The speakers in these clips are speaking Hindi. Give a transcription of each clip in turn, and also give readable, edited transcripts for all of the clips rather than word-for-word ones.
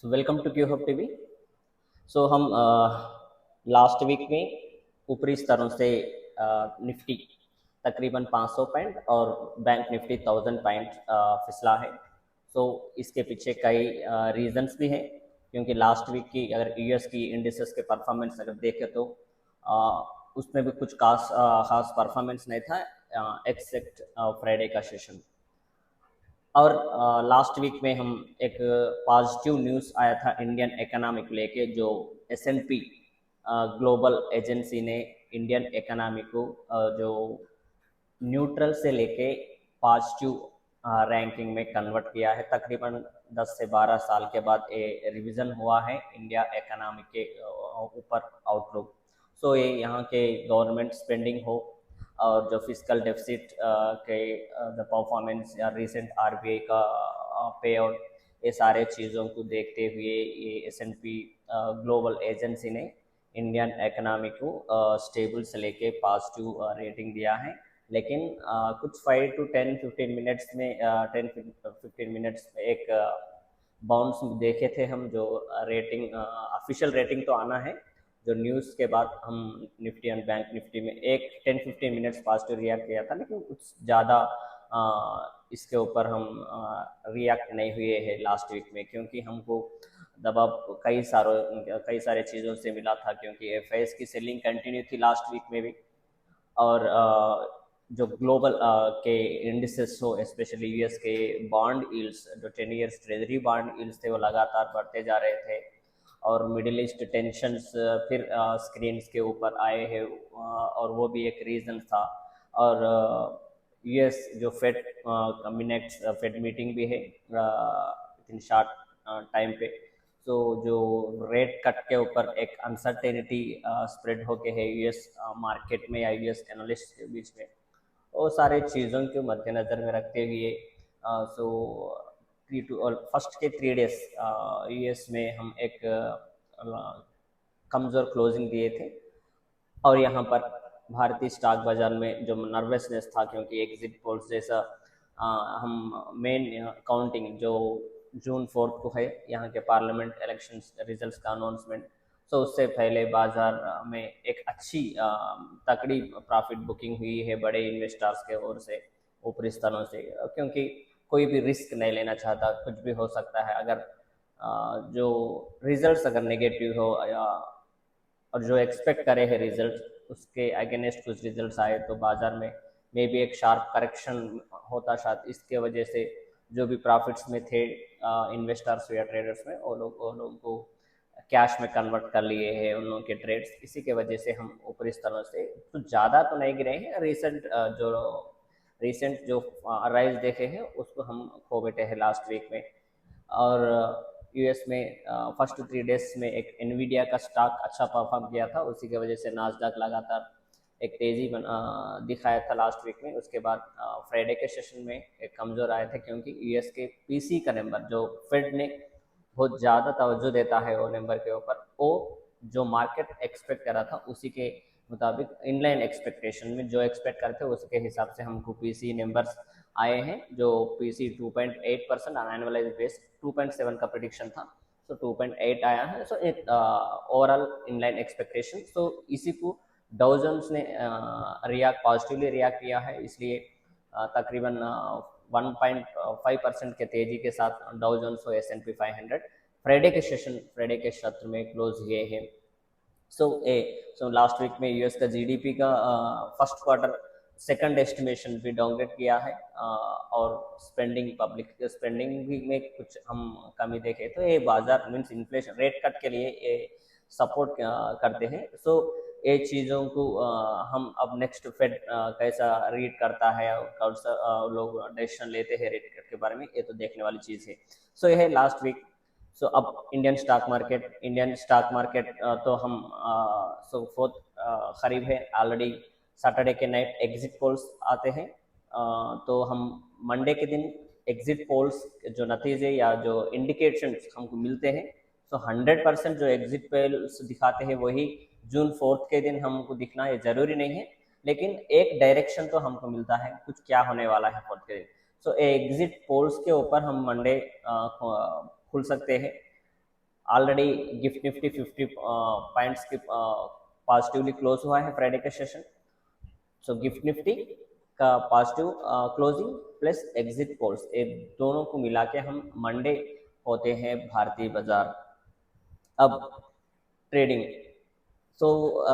So welcome to Q hub TV. So हम लास्ट वीक में ऊपरी स्तरों से निफ्टी तकरीबन 500 पॉइंट और बैंक निफ्टी 1000 पॉइंट फिसला है। सो इसके पीछे कई रीजंस भी हैं, क्योंकि लास्ट वीक की अगर यूएस की इंडिसेस के परफॉर्मेंस अगर देखें तो उसमें भी कुछ खास परफॉर्मेंस नहीं था, एक्सेप्ट फ्राइडे का सेशन। और लास्ट वीक में हम एक पॉजिटिव न्यूज़ आया था इंडियन इकोनॉमी को लेके, जो एसएनपी ग्लोबल एजेंसी ने इंडियन इकोनॉमी को जो न्यूट्रल से लेके पॉजिटिव रैंकिंग में कन्वर्ट किया है। तकरीबन 10 से 12 साल के बाद ये रिवीजन हुआ है इंडिया इकोनॉमी के ऊपर आउटलुक। सो ये यहाँ के गवर्नमेंट स्पेंडिंग हो और जो फिजिकल डेफिसिट के द परफॉर्मेंस या रिसेंट आरबीआई का पे आउट, ये सारे चीज़ों को देखते हुए ये एसएनपी ग्लोबल एजेंसी ने इंडियन इकोनॉमी को स्टेबल से लेके पॉजिटिव रेटिंग दिया है। लेकिन कुछ 5 to 10-15 मिनट्स में 10-15 मिनट्स में एक बाउंस देखे थे हम, जो रेटिंग ऑफिशियल रेटिंग तो आना है, जो न्यूज़ के बाद हम निफ्टी एंड बैंक निफ्टी में एक 10-15 मिनट्स पॉजिटिव रिएक्ट किया था, लेकिन कुछ ज़्यादा इसके ऊपर हम रिएक्ट नहीं हुए हैं लास्ट वीक में, क्योंकि हमको दबाव कई सारे चीज़ों से मिला था, क्योंकि एफआईएस की सेलिंग कंटिन्यू थी लास्ट वीक में भी। और जो ग्लोबल के इंडिसेस हो, स्पेशली यूएस के बॉन्ड यील्ड्स, जो 10 ईयर्स ट्रेजरी बॉन्ड यील्ड्स थे, वो लगातार बढ़ते जा रहे थे। और मिडिल ईस्ट टेंशंस फिर स्क्रीन्स के ऊपर आए हैं, और वो भी एक रीज़न था। और यूएस जो फेड मिनट्स फेड मीटिंग भी है इन शॉर्ट टाइम पे, तो जो रेट कट के ऊपर एक अनसर्टेनिटी स्प्रेड होके है यूएस मार्केट में या यूएस एनालिस्ट के बीच में, वो सारे चीज़ों के मद्देनज़र में रखते हुए सो फर्स्ट के 3 डेज यूएस में हम एक कमज़ोर क्लोजिंग दिए थे। और यहाँ पर भारतीय स्टॉक बाजार में जो नर्वसनेस था, क्योंकि एग्जिट पोल्स जैसा हम मेन काउंटिंग जो जून 4 को है, यहाँ के पार्लियामेंट इलेक्शंस रिजल्ट्स का अनाउंसमेंट, तो उससे पहले बाजार में एक अच्छी तकड़ी प्रॉफिट बुकिंग हुई है बड़े इन्वेस्टर्स के ओर से, ऊपरी स्तरों से, क्योंकि कोई भी रिस्क नहीं लेना चाहता, कुछ भी हो सकता है। अगर जो रिजल्ट्स अगर नेगेटिव हो या और जो एक्सपेक्ट करे है रिजल्ट उसके अगेंस्ट कुछ रिजल्ट्स आए, तो बाजार में मे भी एक शार्प करेक्शन होता शायद। इसके वजह से जो भी प्रॉफिट्स में थे इन्वेस्टर्स या ट्रेडर्स में, वो लोग को कैश में कन्वर्ट कर लिए हैं उन लोगों के ट्रेड्स। इसी के वजह से हम ऊपरी स्तरों से तो ज़्यादा तो नहीं गिरे हैं। रिसेंट जो राइज देखे हैं उसको हम खो बैठे हैं लास्ट वीक में। और यूएस में फर्स्ट 3 डेज में एक एनवीडिया का स्टॉक अच्छा परफॉर्म किया था, उसी की वजह से नास्डैक लगातार एक तेज़ी दिखाया था लास्ट वीक में। उसके बाद फ्राइडे के सेशन में एक कमज़ोर आए थे, क्योंकि यूएस के पीसी का नंबर जो फेड ने बहुत ज़्यादा तवज्जो देता है वो नंबर के ऊपर, वो जो मार्केट एक्सपेक्ट कर रहा था उसी के मुताबिक इनलाइन एक्सपेक्टेशन में जो एक्सपेक्ट करते उसके हिसाब से हमको पीसी नंबर्स आए हैं। जो पीसी 2.8% ऑन एनुअलाइज बेस 2.7 का प्रिडिक्शन था, सो 2.8 आया है। सो एक ओवरऑल इनलाइन एक्सपेक्टेशन। सो इसी को डाउ जोन्स ने पॉजिटिवली रिएक्ट किया है, इसलिए तकरीबन 1.5% के तेजी के साथ डाउ जोन्स और S&P 500 फ्राइडे के सत्र में क्लोज हुए हैं। सो लास्ट वीक में यूएस का जीडीपी का फर्स्ट क्वार्टर सेकंड एस्टिमेशन भी डाउनग्रेड किया है, और पब्लिक स्पेंडिंग भी में कुछ हम कमी देखे, तो ये बाजार मीन्स इन्फ्लेशन रेट कट के लिए ये सपोर्ट करते हैं। सो ये चीज़ों को हम अब नेक्स्ट फेड कैसा रीड करता है और कौन सा लोग डिसीजन लेते हैं रेट कट के बारे में, ये तो देखने वाली चीज़ है। सो ये है लास्ट वीक। सो अब इंडियन स्टॉक मार्केट तो हम सो फोर्थ करीब है ऑलरेडी। सैटरडे के नाइट एग्जिट पोल्स आते हैं, तो हम मंडे के दिन एग्जिट पोल्स जो नतीजे या जो इंडिकेशंस हमको मिलते हैं, तो 100% जो एग्जिट पोल्स दिखाते हैं वही जून 4 के दिन हमको दिखना ये जरूरी नहीं है, लेकिन एक डायरेक्शन तो हमको मिलता है कुछ क्या होने वाला है 4 के दिन। सो एग्जिट पोल्स के ऊपर हम मंडे खुल सकते हैं। ऑलरेडी गिफ्ट निफ्टी 50 पॉइंट्स की पॉजिटिवली क्लोज हुआ है फ्राइडे का सेशन। सो गिफ्ट निफ्टी का positive closing plus exit polls, ये दोनों को मिला के हम मंडे होते हैं भारतीय बाजार। अब ट्रेडिंग, तो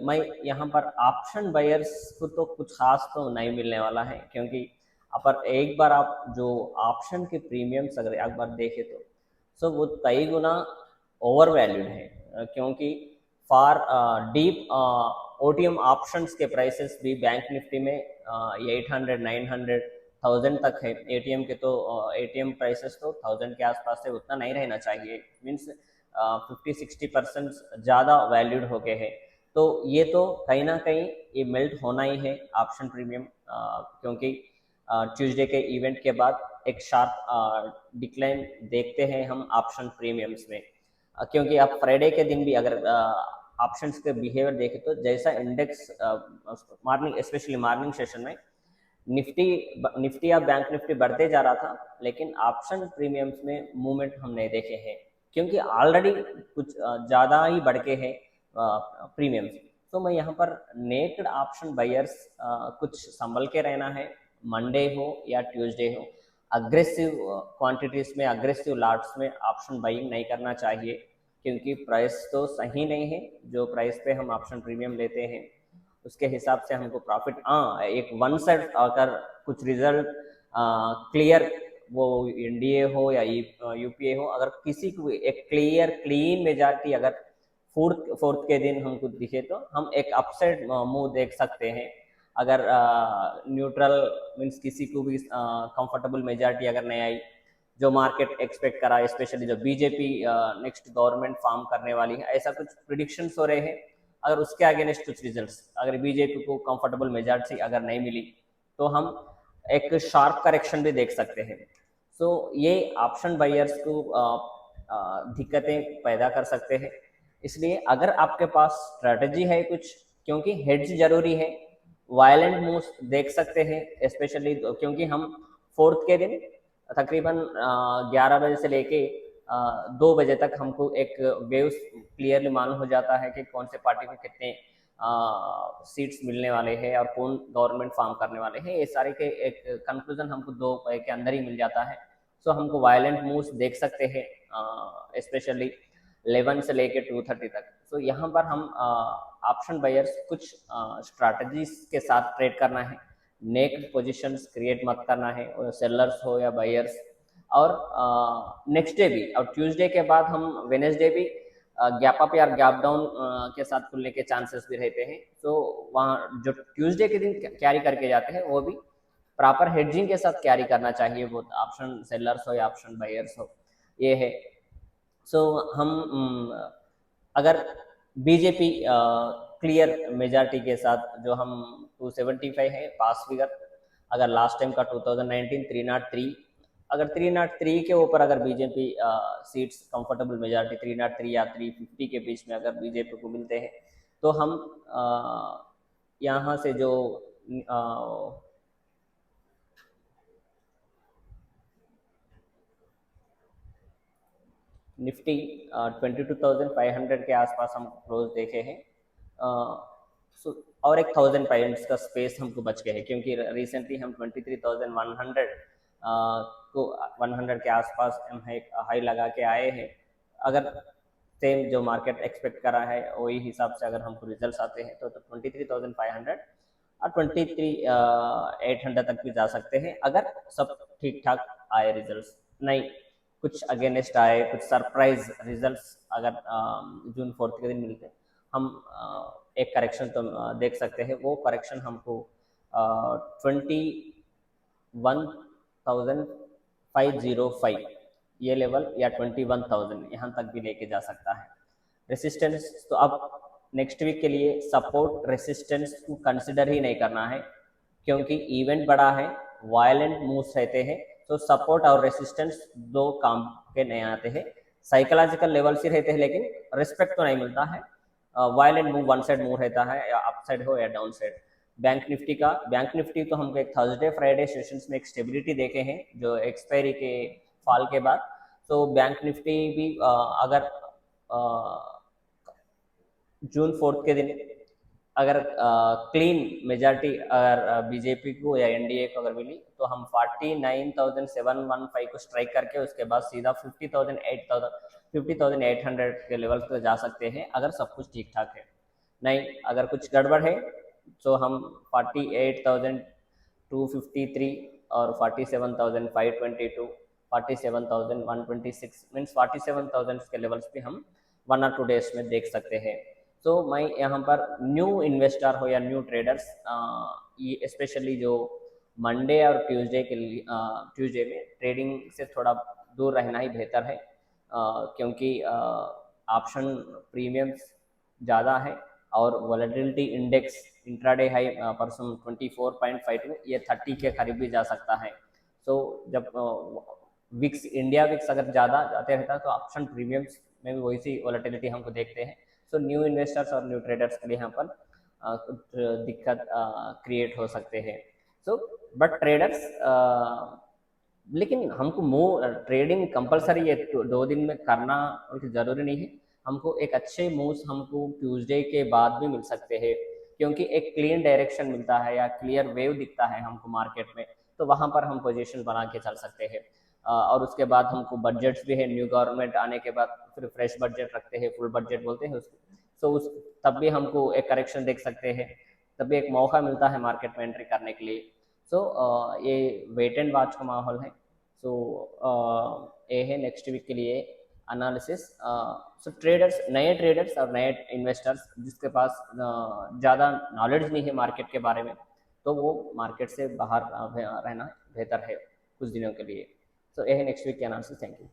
मैं यहाँ पर ऑप्शन बायर्स को तो कुछ खास तो नहीं मिलने वाला है, क्योंकि पर एक बार आप जो ऑप्शन के प्रीमियम्स अगर एक बार देखें तो सो वो कई गुना ओवर वैल्यूड है, क्योंकि फॉर डीप ओटीएम ऑप्शंस के प्राइसेस भी बैंक निफ्टी में 800 900 1000 तक है। एटीएम के तो एटीएम प्राइसेस तो 1000 के आसपास है, उतना नहीं रहना चाहिए, मीन्स 50-60% ज़्यादा वैल्यूड हो गए हैं। तो ये तो कहीं ना कहीं ये मेल्ट होना ही है ऑप्शन प्रीमियम, क्योंकि ट्यूसडे के इवेंट के बाद एक शार्प डिक्लाइन देखते हैं हम ऑप्शन प्रीमियम्स में, क्योंकि आप फ्राइडे के दिन भी अगर ऑप्शंस के बिहेवियर देखें तो जैसा index morning specially morning session में निफ्टी या बैंक निफ्टी बढ़ते जा रहा था, लेकिन ऑप्शन प्रीमियम्स में मूवमेंट हम नहीं देखे हैं, क्योंकि ऑलरेडी कुछ ज़्यादा ही बढ़ के हैं प्रीमियम्स। तो मैं यहाँ पर नेक्ड ऑप्शन बायर्स कुछ संभल के रहना है, मंडे हो या ट्यूसडे हो। अग्रेसिव क्वांटिटीज़ में अग्रेसिव लॉट्स में ऑप्शन बाइंग नहीं करना चाहिए, क्योंकि प्राइस तो सही नहीं है। जो प्राइस पे हम ऑप्शन प्रीमियम लेते हैं उसके हिसाब से हमको प्रॉफिट, एक वन साइड अगर कुछ रिजल्ट क्लियर, वो एनडीए हो या यूपीए हो, अगर किसी को एक क्लियर क्लीन मेजॉरिटी अगर फोर्थ के दिन हमको दिखे तो हम एक अपसाइड मूव देख सकते हैं। अगर न्यूट्रल मीन्स किसी को भी कंफर्टेबल मेजॉरिटी अगर नहीं आई जो मार्केट एक्सपेक्ट करा, स्पेशली जो बीजेपी नेक्स्ट गवर्नमेंट फॉर्म करने वाली है, ऐसा कुछ प्रिडिक्शंस हो रहे हैं, अगर उसके अगेंस्ट कुछ रिजल्ट्स, अगर बीजेपी को कंफर्टेबल मेजॉरिटी अगर नहीं मिली तो हम एक शार्प करेक्शन भी देख सकते हैं। सो ये ऑप्शन बायर्स को दिक्कतें पैदा कर सकते हैं। इसलिए अगर आपके पास स्ट्रेटजी है कुछ, क्योंकि हेड्ज जरूरी है, वायलेंट मूव्स देख सकते हैं स्पेशली, क्योंकि हम फोर्थ के दिन तकरीबन 11 बजे से लेके 2 बजे तक हमको एक वेव्स क्लियरली मालूम हो जाता है कि कौन से पार्टी को कितने सीट्स मिलने वाले हैं और कौन गवर्नमेंट फॉर्म करने वाले हैं। ये सारे के एक कंक्लूजन हमको 2 बजे के अंदर ही मिल जाता है। सो हमको वायलेंट मूव्स देख सकते हैं स्पेशली 11 से लेके 2:30 तक। सो यहाँ पर हम ऑप्शन बायर्स कुछ स्ट्रैटेजीज के साथ ट्रेड करना है, नेक्ड पोजीशंस क्रिएट मत करना है, सेलर्स हो या बायर्स। और नेक्स्ट डे भी, और ट्यूसडे के बाद हम वेनेसडे भी गैप अप या गैप डाउन के साथ खुलने के चांसेस भी रहते हैं। तो वहाँ जो ट्यूसडे के दिन कैरी करके जाते हैं वो भी प्रॉपर हेडजिंग के साथ कैरी करना चाहिए, वो ऑप्शन सेलर्स हो या ऑप्शन बायर्स हो, ये है। सो हम अगर बीजेपी क्लियर मेजॉरिटी के साथ जो हम 275 है पास फिगर, अगर लास्ट टाइम का 2019 303, अगर 303 के ऊपर अगर बीजेपी सीट्स कंफर्टेबल मेजॉरिटी 303 या 350 के बीच में अगर बीजेपी को मिलते हैं तो हम यहाँ से जो निफ्टी 22,500 के आसपास हम क्लोज देखे हैं। और एक 1000 पॉइंट्स का स्पेस हमको बच गए हैं, क्योंकि रिसेंटली हम 23,100 को 100 के आसपास हम एक हाई लगा के आए हैं। अगर सेम जो मार्केट एक्सपेक्ट करा है वही हिसाब से अगर हमको रिजल्ट्स आते हैं तो 23,500 और 23,800 तक भी जा सकते हैं, अगर सब ठीक ठाक आए रिजल्ट्स। नहीं कुछ अगेंस्ट आए, कुछ सरप्राइज रिजल्ट्स अगर जून 4 के दिन मिलते हैं, हम एक करेक्शन तो देख सकते हैं। वो करेक्शन हमको 21,505 ये लेवल या 21,000 यहाँ तक भी लेके जा सकता है। रेसिस्टेंस तो अब नेक्स्ट वीक के लिए सपोर्ट रेसिस्टेंस को कंसिडर ही नहीं करना है, क्योंकि इवेंट बड़ा है, वायलेंट मूव्स रहते हैं, तो सपोर्ट और रेसिस्टेंस दो काम के नहीं आते हैं, साइकोलॉजिकल लेवल से रहते हैं, लेकिन रिस्पेक्ट तो नहीं मिलता है। Violent move one side move रहता है, या अप साइड हो या डाउन साइड। बैंक निफ्टी तो हमको एक थर्सडे फ्राइडे सेशंस में एक स्टेबिलिटी देखे हैं जो एक्सपायरी के फॉल के बाद। तो बैंक निफ्टी भी अगर जून 4 के दिन अगर क्लीन मेजॉरिटी अगर बीजेपी को या एनडीए को अगर मिली तो हम 49,715 को स्ट्राइक करके उसके बाद सीधा 50,800 के लेवल पर जा सकते हैं अगर सब कुछ ठीक ठाक है। नहीं अगर कुछ गड़बड़ है तो हम 48,253 और 47,522 47,126 मीन्स 47,000 के लेवल्स पे हम 1 और 2 डेज में देख सकते हैं। तो मैं यहाँ पर न्यू इन्वेस्टर हो या न्यू ट्रेडर्स ये स्पेशली जो मंडे और ट्यूसडे के लिए ट्यूसडे में ट्रेडिंग से थोड़ा दूर रहना ही बेहतर है क्योंकि ऑप्शन प्रीमियम्स ज़्यादा है और वॉलेटिलिटी इंडेक्स इंट्राडे हाई परसों 24.52 ये 30 के करीब भी जा सकता है। तो जब विक्स इंडिया विक्स अगर ज़्यादा जाते रहता है तो ऑप्शन प्रीमियम्स में भी वही सी वॉलेटिलिटी हमको देखते हैं। सो न्यू इन्वेस्टर्स और न्यू ट्रेडर्स के लिए यहाँ पर कुछ दिक्कत क्रिएट हो सकते हैं। सो बट ट्रेडर्स लेकिन हमको ट्रेडिंग कंपलसरी है 2 दिन में करना ज़रूरी नहीं है। हमको एक अच्छे मूव्स हमको ट्यूसडे के बाद भी मिल सकते हैं क्योंकि एक क्लीन डायरेक्शन मिलता है या क्लियर वेव दिखता है हमको मार्केट में, तो वहाँ पर हम पोजीशन बना के चल सकते हैं। और उसके बाद हमको बजट्स भी है, न्यू गवर्नमेंट आने के बाद फिर फ्रेश बजट रखते हैं, फुल बजट बोलते हैं उसको। सो उस तब भी हमको एक करेक्शन देख सकते हैं, तब भी एक मौका मिलता है मार्केट में एंट्री करने के लिए। सो ये वेट एंड वॉच का माहौल है। सो ये है नेक्स्ट वीक के लिए एनालिसिस। सो ट्रेडर्स, नए ट्रेडर्स और नए इन्वेस्टर्स जिसके पास ज़्यादा नॉलेज नहीं है मार्केट के बारे में, तो वो मार्केट से बाहर रहना बेहतर है कुछ दिनों के लिए। सो ये है नेक्स्ट वीक के एनालिसिस। Thank you.